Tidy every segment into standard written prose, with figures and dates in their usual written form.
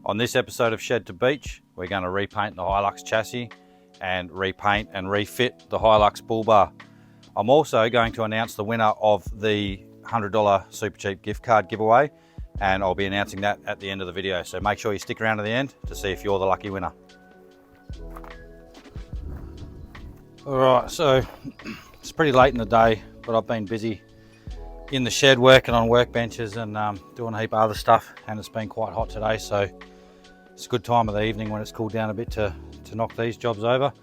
On this episode of Shed to Beach, we're going to repaint the Hilux chassis and repaint and refit the Hilux Bullbar. I'm also going to announce the winner of the $100 Supercheap gift card giveaway, and I'll be announcing that at the end of the video. So make sure you stick around to the end to see if you're the lucky winner. All right, so it's pretty late in the day, but I've been busy in the shed working on workbenches and doing a heap of other stuff, and it's been quite hot today, so it's a good time of the evening when it's cooled down a bit to knock these jobs over.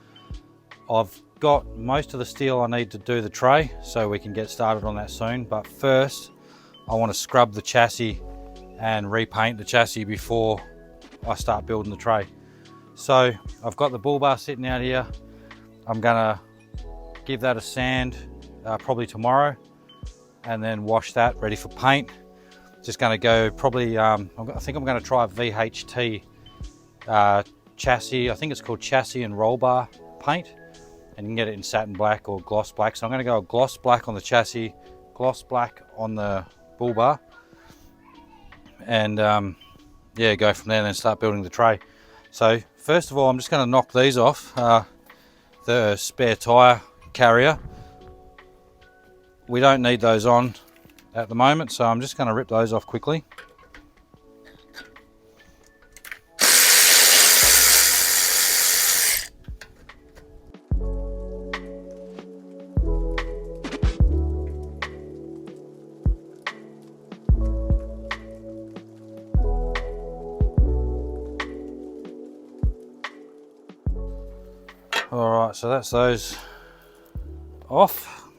I've got most of the steel I need to do the tray, so we can get started on that soon, but first I want to scrub the chassis and repaint the chassis before I start building the tray. So I've got the Bullbar sitting out here. I'm gonna give that a sand probably tomorrow, and then wash that ready for paint. Just gonna go probably, I think I'm gonna try a VHT chassis. I think it's called chassis and rollbar paint, and you can get it in satin black or gloss black. So I'm gonna go gloss black on the chassis, gloss black on the Bullbar, and yeah, go from there and then start building the tray. So first of all, I'm just gonna knock these off. The spare tire carrier, we don't need those on at the moment, so I'm just going to rip those off quickly. All right, so that's those off.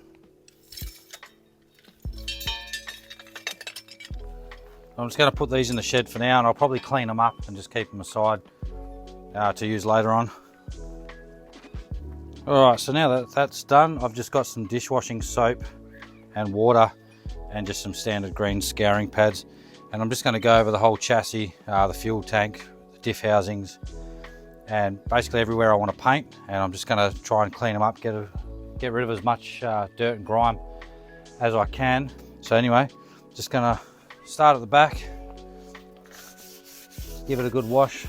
I'm just going to put these in the shed for now, and I'll probably clean them up and just keep them aside to use later on. All right, so now that that's done, I've just got some dishwashing soap and water and just some standard green scouring pads, and I'm just going to go over the whole chassis, the fuel tank, the diff housings, and basically everywhere I want to paint. And I'm just going to try and clean them up, get rid of as much dirt and grime as I can. So anyway, just going to start at the back, give it a good wash,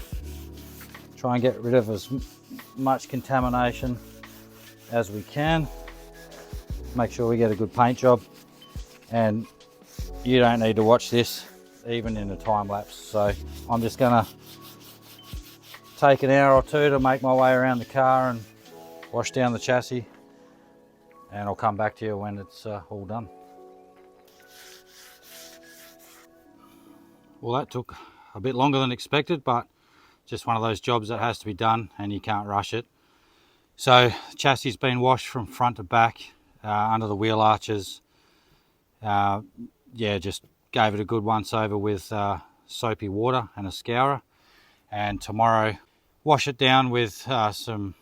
try and get rid of as much contamination as we can, make sure we get a good paint job. And you don't need to watch this even in a time lapse, so I'm just gonna take an hour or two to make my way around the car and wash down the chassis, and I'll come back to you when it's all done. Well, that took a bit longer than expected, but just one of those jobs that has to be done and you can't rush it. So the chassis has been washed from front to back, under the wheel arches. Yeah, just gave it a good once over with soapy water and a scourer. And tomorrow, wash it down with some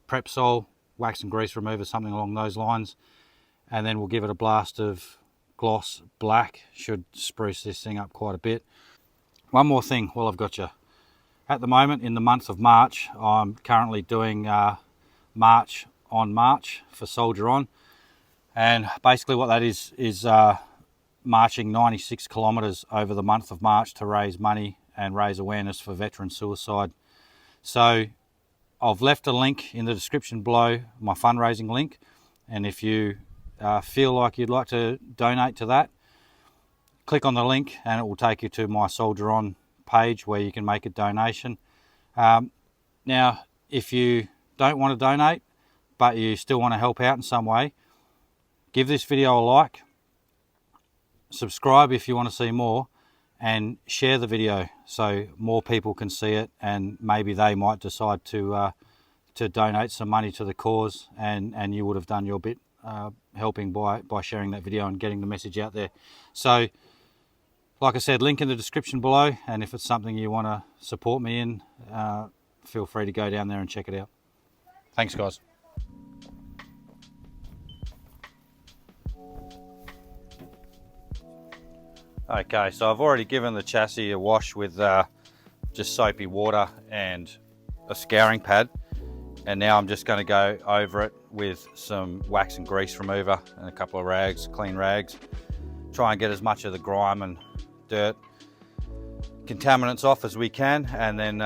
Prep Sol, wax and grease remover, something along those lines. And then we'll give it a blast of gloss black. Should spruce this thing up quite a bit. One more thing while I've got you. At the moment, in the month of March, I'm currently doing March on March for Soldier On, and basically what that is marching 96 kilometers over the month of March to raise money and raise awareness for veteran suicide. So I've left a link in the description below, my fundraising link, and if you feel like you'd like to donate to that, click on the link and it will take you to my Soldier On page where you can make a donation. Now, if you don't want to donate but you still want to help out in some way, give this video a like, subscribe if you want to see more, and share the video so more people can see it, and maybe they might decide to donate some money to the cause, and you would have done your bit helping by sharing that video and getting the message out there. So like I said, link in the description below, and if it's something you want to support me in, feel free to go down there and check it out. Thanks, guys. Okay, so I've already given the chassis a wash with just soapy water and a scouring pad, and now I'm just going to go over it with some wax and grease remover and a couple of rags, clean rags. Try and get as much of the grime and dirt contaminants off as we can, and then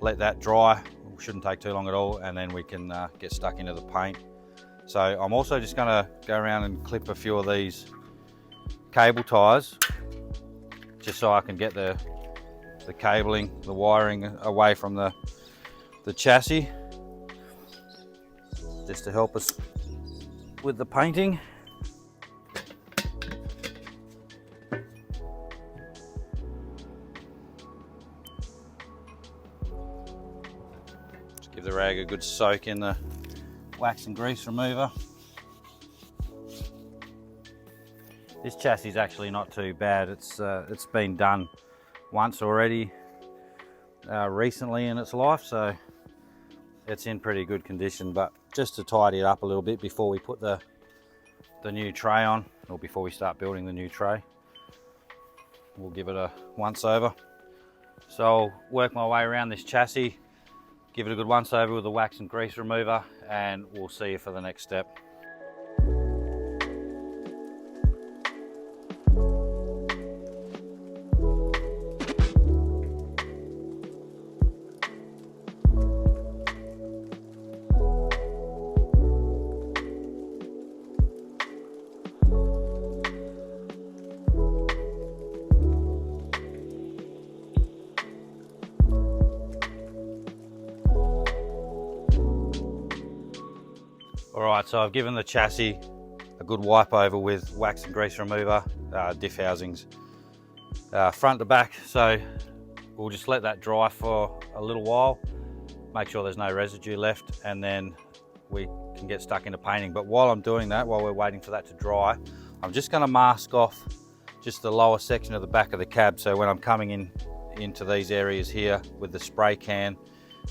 let that dry. It shouldn't take too long at all, and then we can get stuck into the paint. So I'm also just going to go around and clip a few of these cable ties, just so I can get the cabling, the wiring away from the chassis, just to help us with the painting. Just give the rag a good soak in the wax and grease remover. This chassis is actually not too bad. It's been done once already recently in its life, so it's in pretty good condition. But just to tidy it up a little bit before we put the new tray on, or before we start building the new tray, we'll give it a once over. So I'll work my way around this chassis, give it a good once over with the wax and grease remover, and we'll see you for the next step. Alright, so I've given the chassis a good wipe over with wax and grease remover, diff housings, front to back. So we'll just let that dry for a little while, make sure there's no residue left, and then we can get stuck into painting. But while I'm doing that, while we're waiting for that to dry, I'm just going to mask off just the lower section of the back of the cab. So when I'm coming into these areas here with the spray can,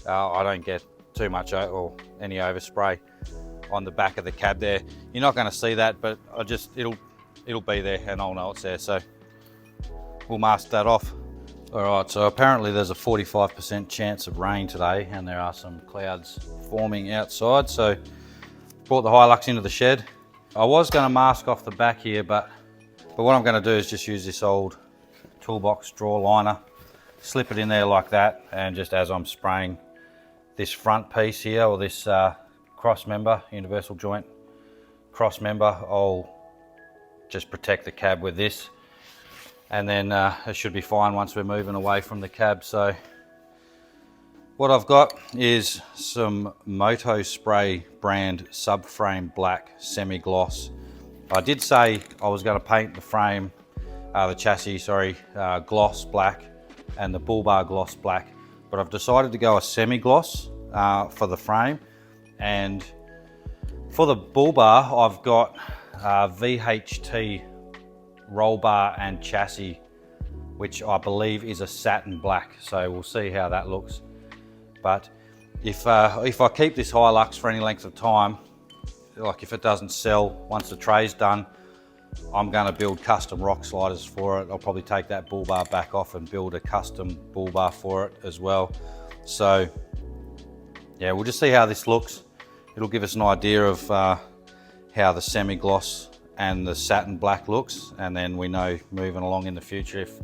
I don't get too much or any overspray on the back of the cab there. You're not going to see that, but it'll be there and I'll know it's there. So we'll mask that off. All right, so apparently there's a 45% chance of rain today, and there are some clouds forming outside. So brought the Hilux into the shed. I was going to mask off the back here, but what I'm going to do is just use this old toolbox drawer liner, slip it in there like that, and just as I'm spraying this front piece here, or this cross member, universal joint cross member, I'll just protect the cab with this, and then it should be fine once we're moving away from the cab. So what I've got is some Moto Spray brand subframe black semi-gloss. I did say I was going to paint the frame, the chassis, sorry, gloss black, and the Bullbar gloss black, but I've decided to go a semi-gloss for the frame. And for the Bullbar, I've got VHT Rollbar and chassis, which I believe is a satin black. So we'll see how that looks. But if I keep this Hilux for any length of time, like if it doesn't sell once the tray's done, I'm going to build custom rock sliders for it. I'll probably take that Bullbar back off and build a custom Bullbar for it as well. So yeah, we'll just see how this looks. It'll give us an idea of how the semi-gloss and the satin black looks, and then we know moving along in the future, if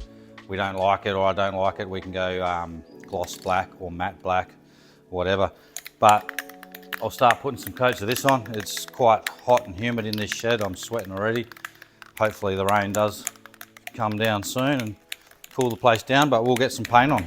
we don't like it or I don't like it, we can go gloss black or matte black, whatever. But I'll start putting some coats of this on. It's quite hot and humid in this shed. I'm sweating already. Hopefully the rain does come down soon and cool the place down, but we'll get some paint on.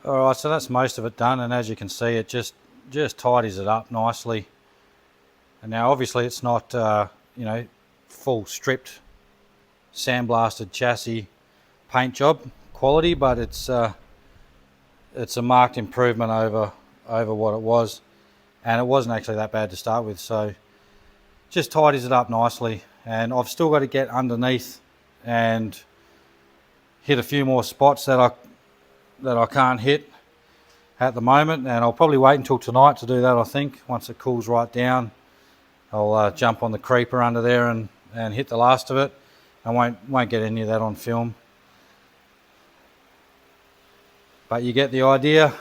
Alright, so that's most of it done, and as you can see, it just tidies it up nicely. And now obviously it's not you know, full stripped sandblasted chassis paint job quality, but it's a marked improvement over what it was, and it wasn't actually that bad to start with, so just tidies it up nicely. And I've still got to get underneath and hit a few more spots that I can't hit at the moment, and I'll probably wait until tonight to do that. I think once it cools right down, I'll jump on the creeper under there and hit the last of it. I won't get any of that on film, but you get the idea.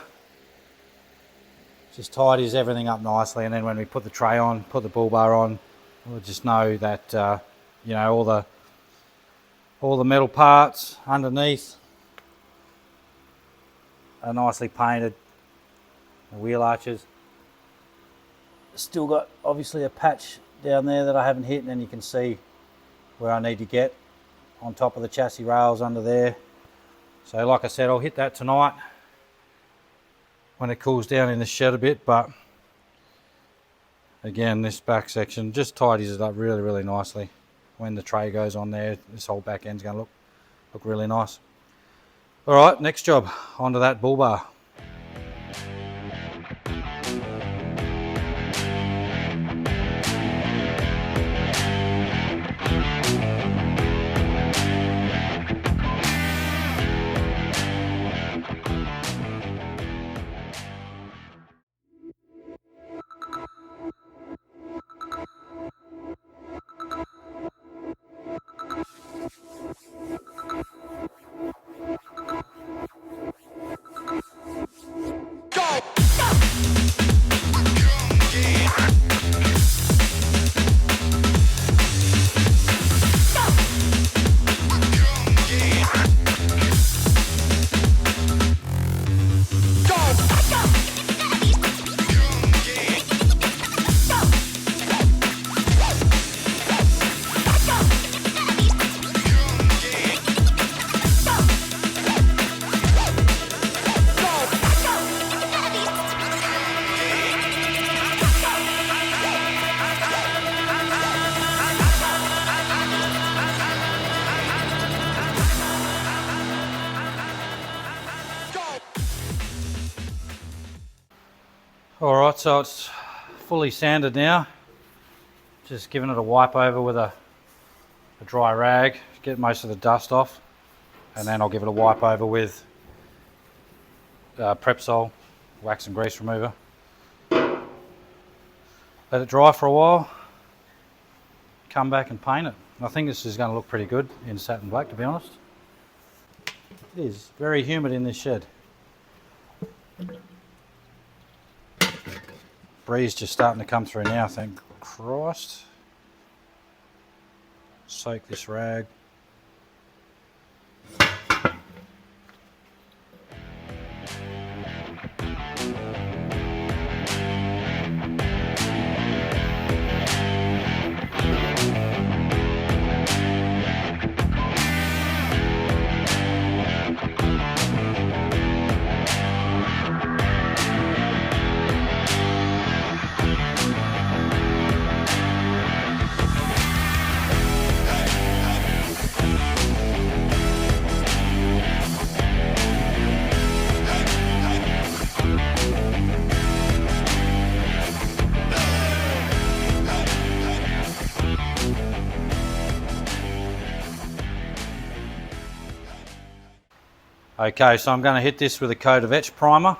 Just tidies everything up nicely, and then when we put the tray on, put the bull bar on, we'll just know that you know, all the metal parts underneath are nicely painted. The wheel arches still got obviously a patch down there that I haven't hit, and then you can see where I need to get on top of the chassis rails under there. So like I said, I'll hit that tonight when it cools down in the shed a bit, but again, this back section just tidies it up really nicely. When the tray goes on there, this whole back end's going to look really nice. All right, next job, onto that bull bar. Alright, so it's fully sanded now. Just giving it a wipe over with a dry rag, get most of the dust off, and then I'll give it a wipe over with Prepsol wax and grease remover. Let it dry for a while, come back and paint it. I think this is going to look pretty good in satin black, to be honest. It is very humid in this shed. Breeze just starting to come through now, thank Christ. Soak this rag. Okay, so I'm going to hit this with a coat of etch primer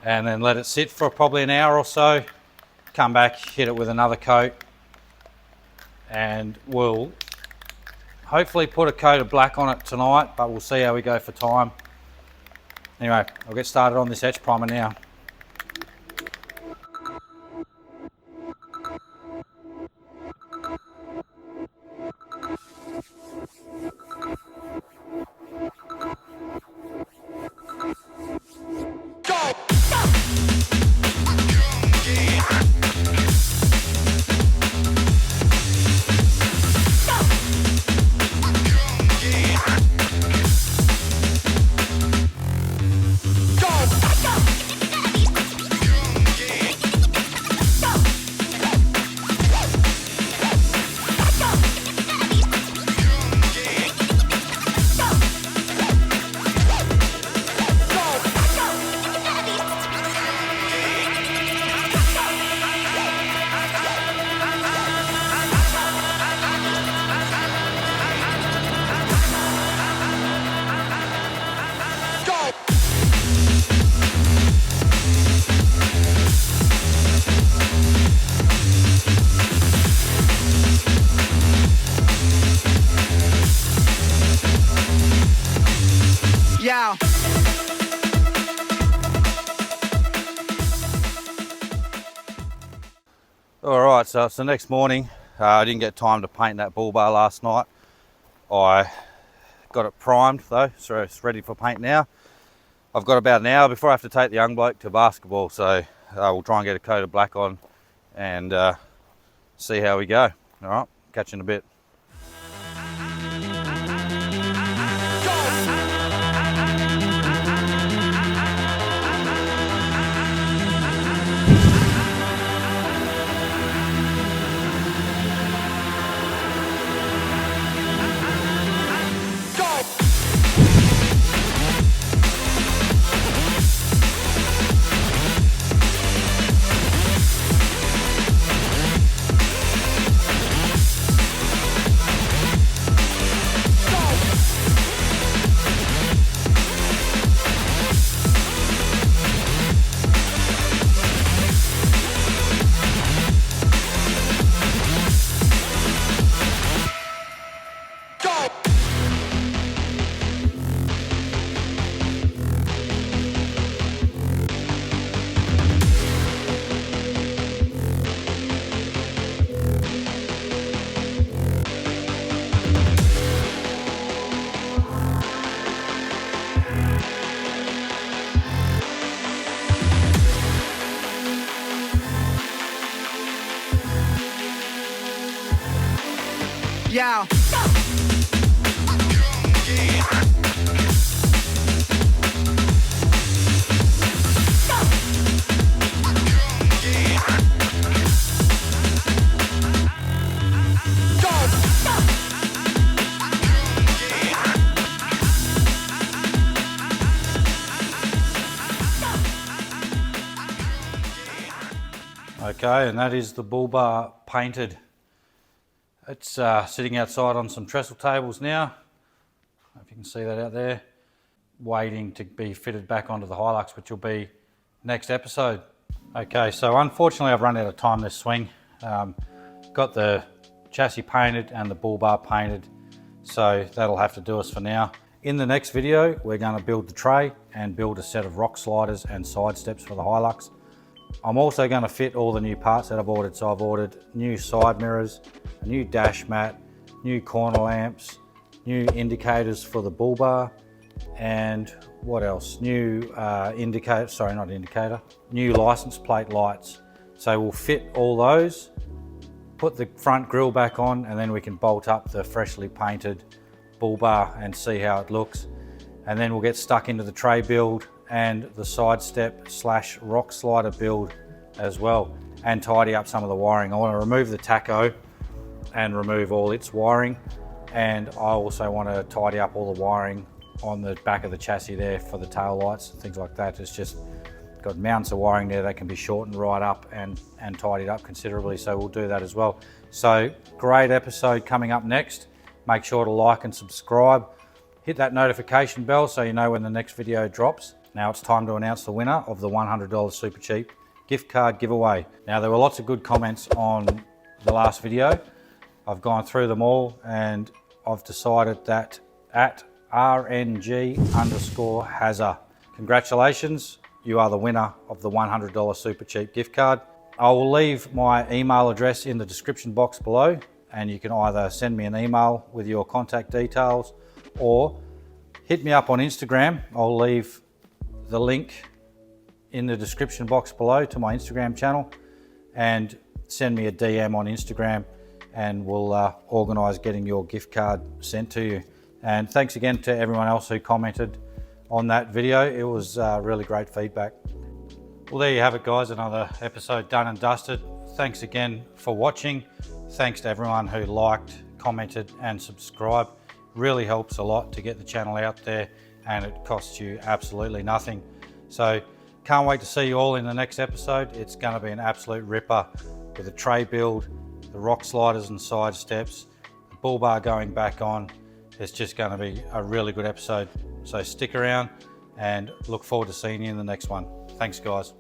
and then let it sit for probably an hour or so. Come back, hit it with another coat, and we'll hopefully put a coat of black on it tonight, but we'll see how we go for time. Anyway, I'll get started on this etch primer now. Alright, so it's the next morning. I didn't get time to paint that bull bar last night. I got it primed though, so it's ready for paint now. I've got about an hour before I have to take the young bloke to basketball, so we'll try and get a coat of black on and see how we go. Alright, catch you in a bit. Yeah. Okay, and that is the bull bar painted. It's sitting outside on some trestle tables now. I don't know if you can see that out there. Waiting to be fitted back onto the Hilux, which will be next episode. Okay, so unfortunately I've run out of time this swing. Got the chassis painted and the bull bar painted, so that'll have to do us for now. In the next video, we're going to build the tray and build a set of rock sliders and side steps for the Hilux. I'm also going to fit all the new parts that I've ordered. So I've ordered new side mirrors, a new dash mat, new corner lamps, new indicators for the bull bar, and what else? New new license plate lights. So we'll fit all those, put the front grille back on, and then we can bolt up the freshly painted bull bar and see how it looks. And then we'll get stuck into the tray build and the side step / rock slider build as well, and tidy up some of the wiring. I want to remove the tacho and remove all its wiring, and I also want to tidy up all the wiring on the back of the chassis there for the tail lights and things like that. It's just got mounts of wiring there that can be shortened right up and tidied up considerably, so we'll do that as well. So great episode coming up next. Make sure to like and subscribe. Hit that notification bell so you know when the next video drops. Now it's time to announce the winner of the $100 Supercheap gift card giveaway. Now there were lots of good comments on the last video. I've gone through them all and I've decided that at RNG_Hazza. Congratulations, you are the winner of the $100 Supercheap gift card. I will leave my email address in the description box below, and you can either send me an email with your contact details or hit me up on Instagram. I'll leave the link in the description box below to my Instagram channel, and send me a DM on Instagram and we'll organise getting your gift card sent to you. And thanks again to everyone else who commented on that video. It was really great feedback. Well, there you have it guys, another episode done and dusted. Thanks again for watching. Thanks to everyone who liked, commented and subscribed. Really helps a lot to get the channel out there, and it costs you absolutely nothing. So can't wait to see you all in the next episode. It's going to be an absolute ripper with a tray build, the rock sliders and side steps, the bull bar going back on. It's just going to be a really good episode. So stick around and look forward to seeing you in the next one. Thanks guys.